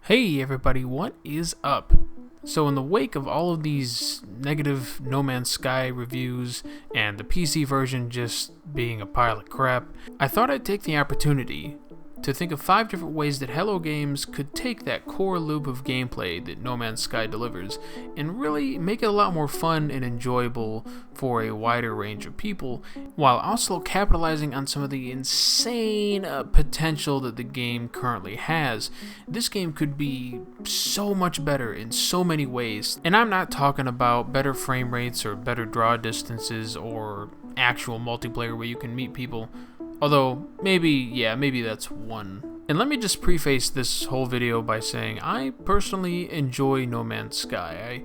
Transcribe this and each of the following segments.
Hey everybody, what is up? So in the wake of all of these negative No Man's Sky reviews and the PC version just being a pile of crap, I thought I'd take the opportunity to think of 5 different ways that Hello Games could take that core loop of gameplay that No Man's Sky delivers and really make it a lot more fun and enjoyable for a wider range of people, while also capitalizing on some of the insane potential that the game currently has. This game could be so much better in so many ways, and I'm not talking about better frame rates or better draw distances or actual multiplayer where you can meet people. Although, maybe that's one. And let me just preface this whole video by saying I personally enjoy No Man's Sky.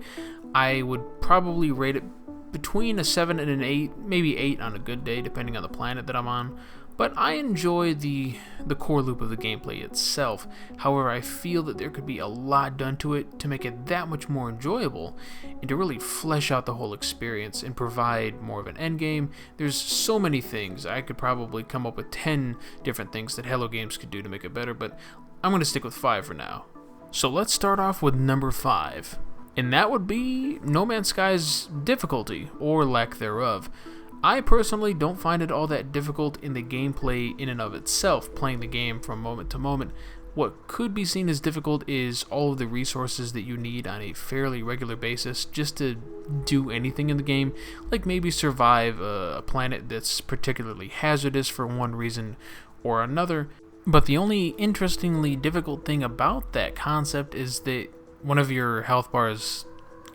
I would probably rate it between a 7 and an 8, maybe 8 on a good day, depending on the planet that I'm on. But I enjoy the core loop of the gameplay itself. However, I feel that there could be a lot done to it to make it that much more enjoyable and to really flesh out the whole experience and provide more of an endgame. There's so many things. I could probably come up with 10 different things that Hello Games could do to make it better, but I'm going to stick with 5 for now. So let's start off with number 5. And that would be No Man's Sky's difficulty, or lack thereof. I personally don't find it all that difficult in the gameplay in and of itself, playing the game from moment to moment. What could be seen as difficult is all of the resources that you need on a fairly regular basis just to do anything in the game, like maybe survive a planet that's particularly hazardous for one reason or another. But the only interestingly difficult thing about that concept is that one of your health bars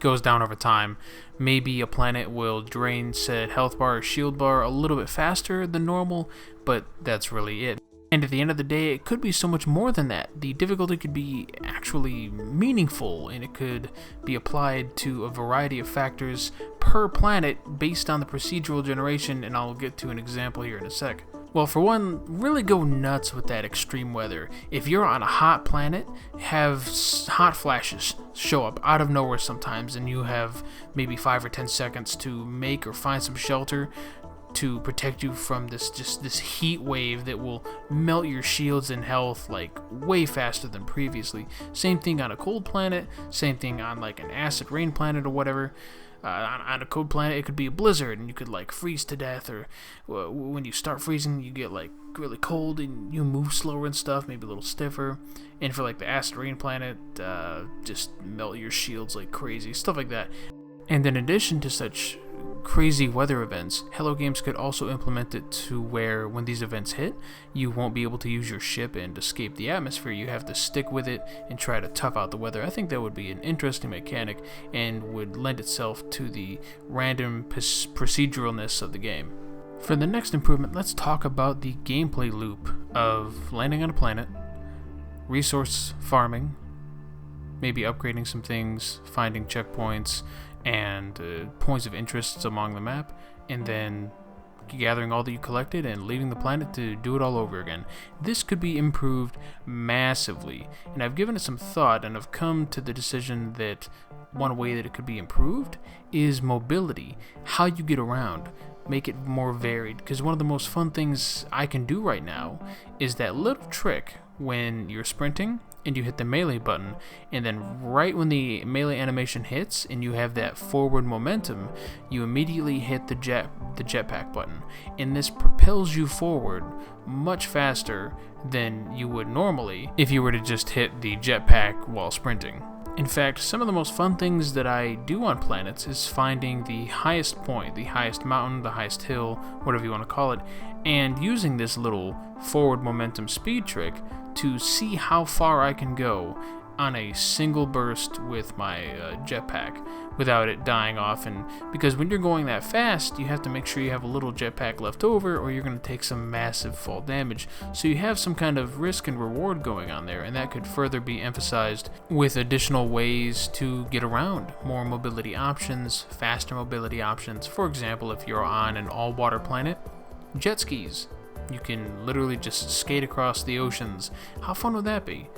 goes down over time. Maybe a planet will drain said health bar or shield bar a little bit faster than normal, but that's really it. And at the end of the day, it could be so much more than that. The difficulty could be actually meaningful, and it could be applied to a variety of factors per planet based on the procedural generation, and I'll get to an example here in a sec. Well, for one, really go nuts with that extreme weather. If you're on a hot planet, have hot flashes show up out of nowhere sometimes, and you have maybe 5 or 10 seconds to make or find some shelter to protect you from this heat wave that will melt your shields and health like way faster than previously. Same thing on a cold planet, same thing on like an acid rain planet or whatever. On a cold planet, it could be a blizzard, and you could like freeze to death, or when you start freezing, you get like really cold and you move slower and stuff, maybe a little stiffer. And for like the acid rain planet, just melt your shields like crazy, stuff like that. And in addition to such crazy weather events, Hello Games could also implement it to where when these events hit, you won't be able to use your ship and escape the atmosphere. You have to stick with it and try to tough out the weather. I think that would be an interesting mechanic and would lend itself to the random proceduralness of the game. For the next improvement, let's talk about the gameplay loop of landing on a planet, resource farming, maybe upgrading some things, finding checkpoints, and points of interest along the map, and then gathering all that you collected and leaving the planet to do it all over again. This could be improved massively, and I've given it some thought and have come to the decision that one way that it could be improved is mobility, how you get around. Make it more varied, because one of the most fun things I can do right now is that little trick when you're sprinting and you hit the melee button, and then right when the melee animation hits and you have that forward momentum, you immediately hit the jetpack button, and this propels you forward much faster than you would normally if you were to just hit the jetpack while sprinting. In fact, some of the most fun things that I do on planets is finding the highest point, the highest mountain, the highest hill, whatever you want to call it, and using this little forward momentum speed trick to see how far I can go on a single burst with my jetpack without it dying off. And because when you're going that fast, you have to make sure you have a little jetpack left over, or you're going to take some massive fall damage. So you have some kind of risk and reward going on there, and that could further be emphasized with additional ways to get around, more mobility options, faster mobility options. For example, if you're on an all-water planet, jet skis. You can literally just skate across the oceans. How fun would that be?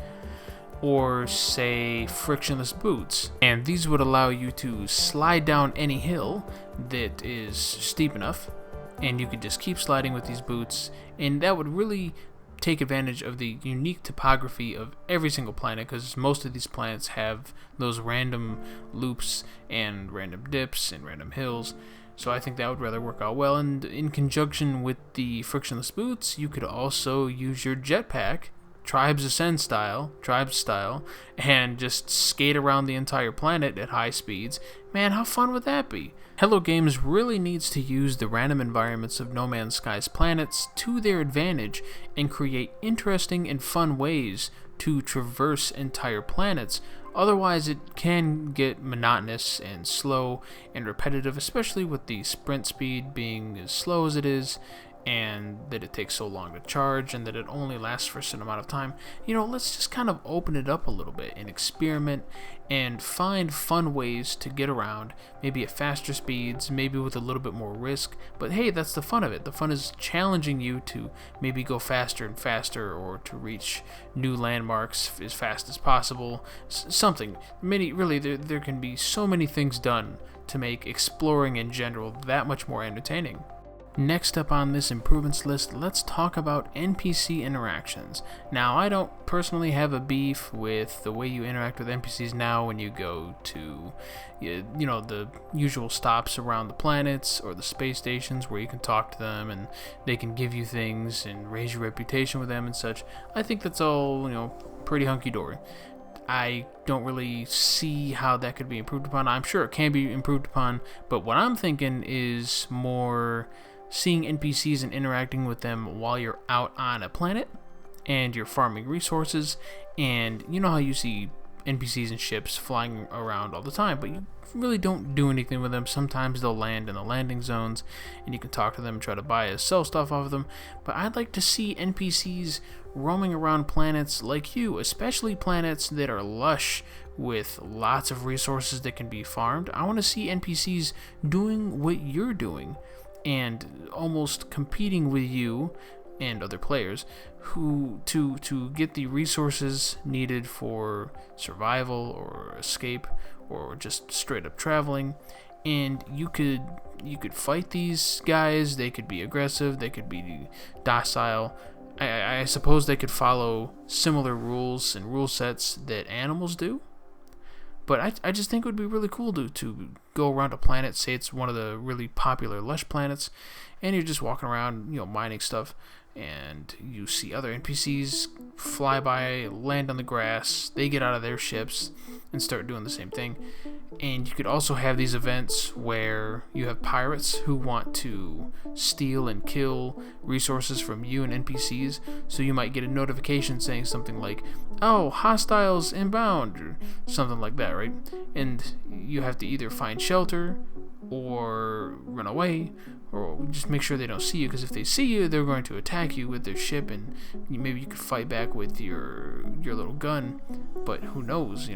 Or say frictionless boots, and these would allow you to slide down any hill that is steep enough, and you could just keep sliding with these boots, and that would really take advantage of the unique topography of every single planet, because most of these planets have those random loops and random dips and random hills. So I think that would rather work out well. And in conjunction with the frictionless boots, you could also use your jetpack, Tribes Ascend style, and just skate around the entire planet at high speeds. Man, how fun would that be? Hello Games really needs to use the random environments of No Man's Sky's planets to their advantage and create interesting and fun ways to traverse entire planets. Otherwise, it can get monotonous and slow and repetitive, especially with the sprint speed being as slow as it is, and that it takes so long to charge, and that it only lasts for a certain amount of time. Let's just kind of open it up a little bit and experiment and find fun ways to get around, maybe at faster speeds, maybe with a little bit more risk. But hey, that's the fun of it. The fun is challenging you to maybe go faster and faster, or to reach new landmarks as fast as possible. Something. Really, there can be so many things done to make exploring in general that much more entertaining. Next up on this improvements list, let's talk about NPC interactions. Now, I don't personally have a beef with the way you interact with NPCs now when you go to, the usual stops around the planets or the space stations where you can talk to them and they can give you things and raise your reputation with them and such. I think that's all, pretty hunky-dory. I don't really see how that could be improved upon. I'm sure it can be improved upon, but what I'm thinking is more seeing NPCs and interacting with them while you're out on a planet and you're farming resources. And you know how you see NPCs and ships flying around all the time, but you really don't do anything with them. Sometimes they'll land in the landing zones and you can talk to them and try to buy or sell stuff off of them. But I'd like to see NPCs roaming around planets like you, especially planets that are lush with lots of resources that can be farmed. I want to see NPCs doing what you're doing and almost competing with you and other players who to get the resources needed for survival or escape or just straight up traveling. And you could fight these guys. They could be aggressive, they could be docile. I suppose they could follow similar rules and rule sets that animals do. But I just think it would be really cool to go around a planet, say it's one of the really popular lush planets, and you're just walking around, mining stuff, and you see other NPCs fly by, land on the grass, they get out of their ships and start doing the same thing. And you could also have these events where you have pirates who want to steal and kill resources from you and NPCs, so you might get a notification saying something like, "Oh, hostiles inbound," or something like that, right? And you have to either find shelter or run away, or just make sure they don't see you, because if they see you, they're going to attack you with their ship, and maybe you could fight back with your little gun, but who knows,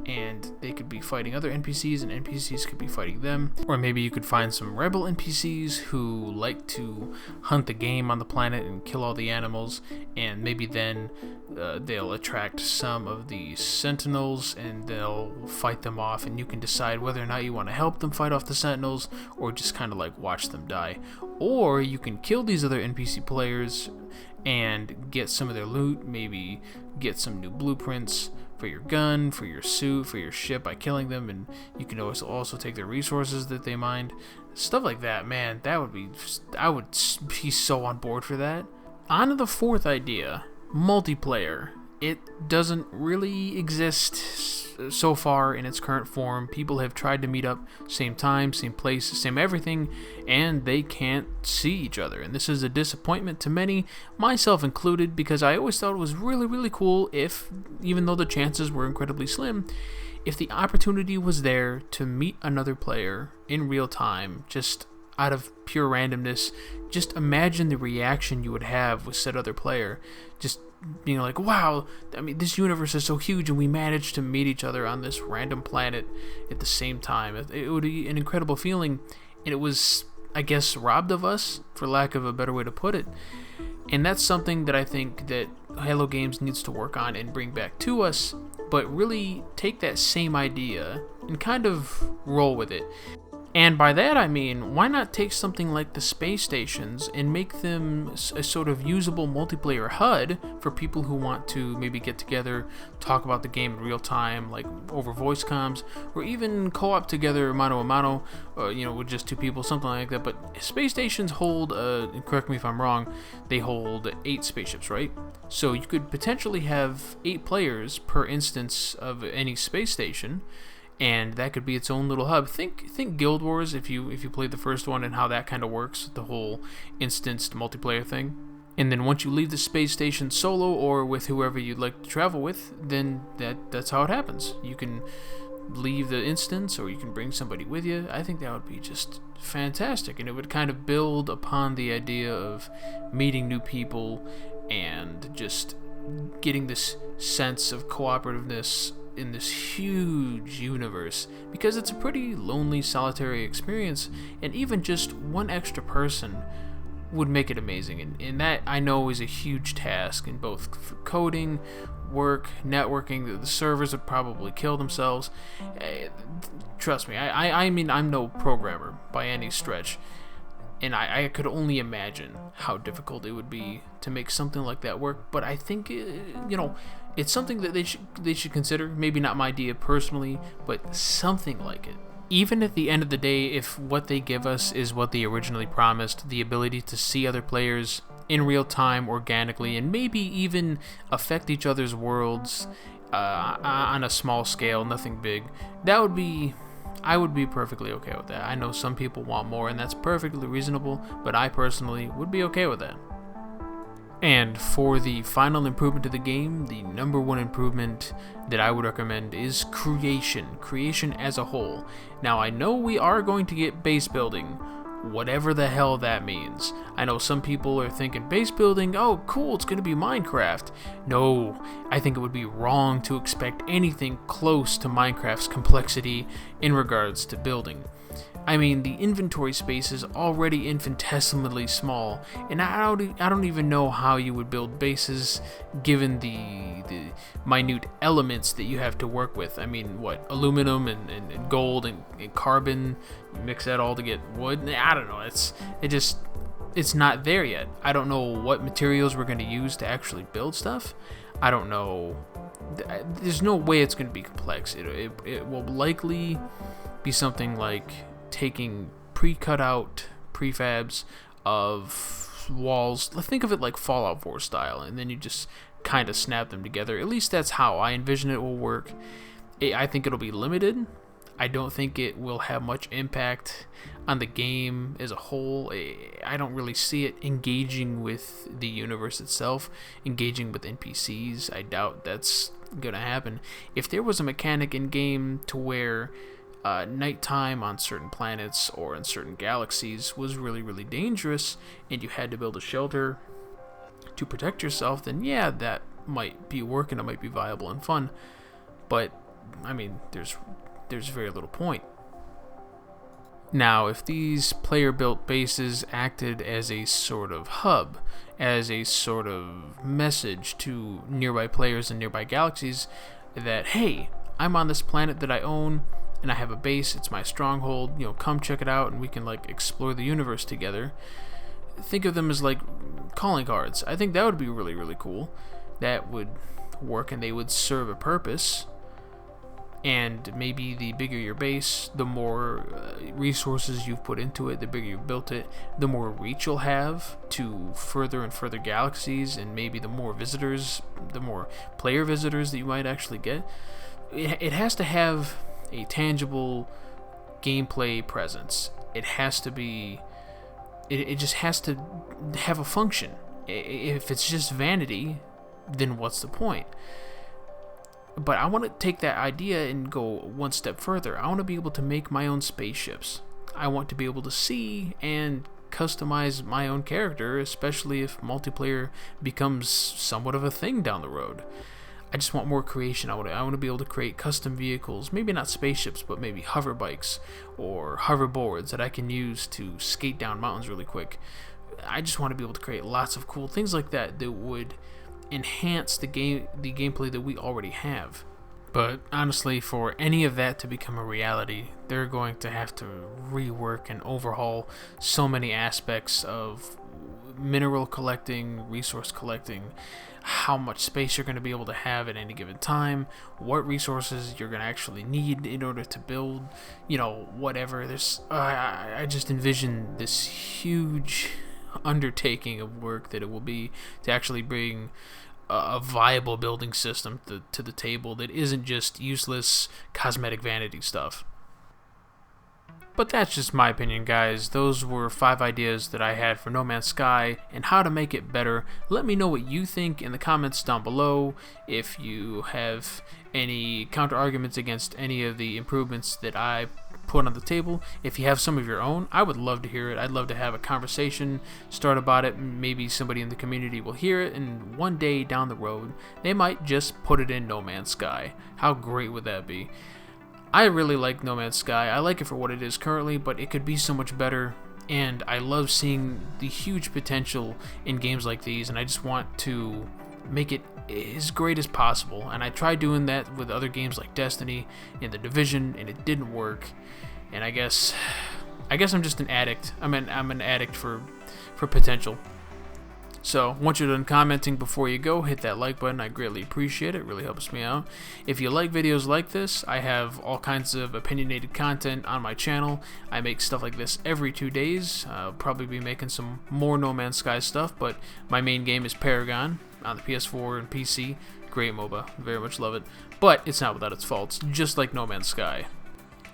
and they could be fighting other NPCs, and NPCs could be fighting them. Or maybe you could find some rebel NPCs who like to hunt the game on the planet and kill all the animals, and maybe then they'll attract some of the sentinels and they'll fight them off, and you can decide whether or not you want to help them fight off the sentinels or just kind of like watch them die. Or you can kill these other NPC players and get some of their loot, maybe get some new blueprints for your gun, for your suit, for your ship by killing them, and you can also take their resources that they mined. Stuff like that, man, I would be so on board for that. On to the fourth idea, multiplayer. It doesn't really exist so far in its current form. People have tried to meet up, same time, same place, same everything, and they can't see each other. And this is a disappointment to many, myself included, because I always thought it was really, really cool if, even though the chances were incredibly slim, if the opportunity was there to meet another player in real time, just out of pure randomness. Just imagine the reaction you would have with said other player, just being like, wow, this universe is so huge and we managed to meet each other on this random planet at the same time. It would be an incredible feeling, and it was, I guess, robbed of us, for lack of a better way to put it. And that's something that I think that Hello Games needs to work on and bring back to us, but really take that same idea and kind of roll with it. And by that I mean, why not take something like the space stations and make them a sort of usable multiplayer HUD for people who want to maybe get together, talk about the game in real time, like over voice comms, or even co-op together mano a mano, with just 2 people, something like that. But space stations hold, correct me if I'm wrong, they hold 8 spaceships, right? So you could potentially have 8 players per instance of any space station, and that could be its own little hub. Think Guild Wars if you played the first one, and how that kind of works, the whole instanced multiplayer thing. And then once you leave the space station solo or with whoever you'd like to travel with, then that's how it happens. You can leave the instance or you can bring somebody with you. I think that would be just fantastic, and it would kind of build upon the idea of meeting new people and just getting this sense of cooperativeness in this huge universe, because it's a pretty lonely, solitary experience, and even just one extra person would make it amazing. And that, I know, is a huge task in both for coding, work, networking. The servers would probably kill themselves. Trust me, I mean, I'm no programmer by any stretch, and I could only imagine how difficult it would be to make something like that work. But I think, it's something that they should consider. Maybe not my idea personally, but something like it. Even at the end of the day, if what they give us is what they originally promised, the ability to see other players in real time organically, and maybe even affect each other's worlds on a small scale, nothing big, I would be perfectly okay with that. I know some people want more, and that's perfectly reasonable, but I personally would be okay with that. And for the final improvement to the game, the number 1 improvement that I would recommend is creation as a whole. Now, I know we are going to get base building, whatever the hell that means. I know some people are thinking base building, oh cool, it's going to be Minecraft. No, I think it would be wrong to expect anything close to Minecraft's complexity in regards to building. I mean, the inventory space is already infinitesimally small, and I don't even know how you would build bases given the minute elements that you have to work with. I mean, what, aluminum and gold and carbon, you mix that all to get wood? I don't know, it's not there yet. I don't know what materials we're going to use to actually build stuff. I don't know. There's no way it's going to be complex. It will likely be something like taking pre-cut out prefabs of walls. Think of it like Fallout 4 style, and then you just kind of snap them together. At least that's how I envision it will work. I think it'll be limited. I don't think it will have much impact on the game as a whole. I don't really see it engaging with the universe itself, engaging with NPCs. I doubt that's gonna happen. If there was a mechanic in game to where nighttime on certain planets or in certain galaxies was really, really dangerous, and you had to build a shelter to protect yourself, then yeah, that might be working, it might be viable and fun. But I mean, there's very little point. Now, if these player-built bases acted as a sort of hub, as a sort of message to nearby players and nearby galaxies that, hey, I'm on this planet that I own, and I have a base, it's my stronghold, come check it out, and we can like explore the universe together. Think of them as like calling cards. I think that would be really, really cool. That would work, and they would serve a purpose. And maybe the bigger your base, the more resources you've put into it, the bigger you've built it, the more reach you'll have to further and further galaxies, and maybe the more visitors, the more player visitors that you might actually get. It has to have a tangible gameplay presence. It has to be, it just has to have a function. If it's just vanity, then what's the point? But I want to take that idea and go one step further. I want to be able to make my own spaceships. I want to be able to see and customize my own character, especially if multiplayer becomes somewhat of a thing down the road. I just want more creation. I want to be able to create custom vehicles, maybe not spaceships, but maybe hover bikes or hoverboards that I can use to skate down mountains really quick. I just want to be able to create lots of cool things like that that would enhance the gameplay that we already have. But honestly, for any of that to become a reality, they're going to have to rework and overhaul so many aspects of mineral collecting, resource collecting, how much space you're going to be able to have at any given time, what resources you're going to actually need in order to build, whatever. I just envision this huge undertaking of work that it will be to actually bring a viable building system to the table that isn't just useless cosmetic vanity stuff. But that's just my opinion, guys. Those were 5 ideas that I had for No Man's Sky and how to make it better. Let me know what you think in the comments down below. If you have any counter arguments against any of the improvements that I put on the table, if you have some of your own, I would love to hear it. I'd love to have a conversation start about it. Maybe somebody in the community will hear it, and one day down the road they might just put it in No Man's Sky. How great would that be? I really like No Man's Sky. I like it for what it is currently, but it could be so much better, and I love seeing the huge potential in games like these, and I just want to make it as great as possible. And I tried doing that with other games like Destiny and The Division, and it didn't work. And I guess I'm just an addict. I'm an addict for potential. So once you're done commenting, before you go, hit that like button. I greatly appreciate it. It really helps me out. If you like videos like this, I have all kinds of opinionated content on my channel. I make stuff like this every 2 days. I'll probably be making some more No Man's Sky stuff, but my main game is Paragon on the PS4 and PC. Great MOBA. Very much love it. But it's not without its faults, just like No Man's Sky.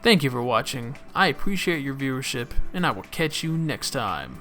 Thank you for watching. I appreciate your viewership, and I will catch you next time.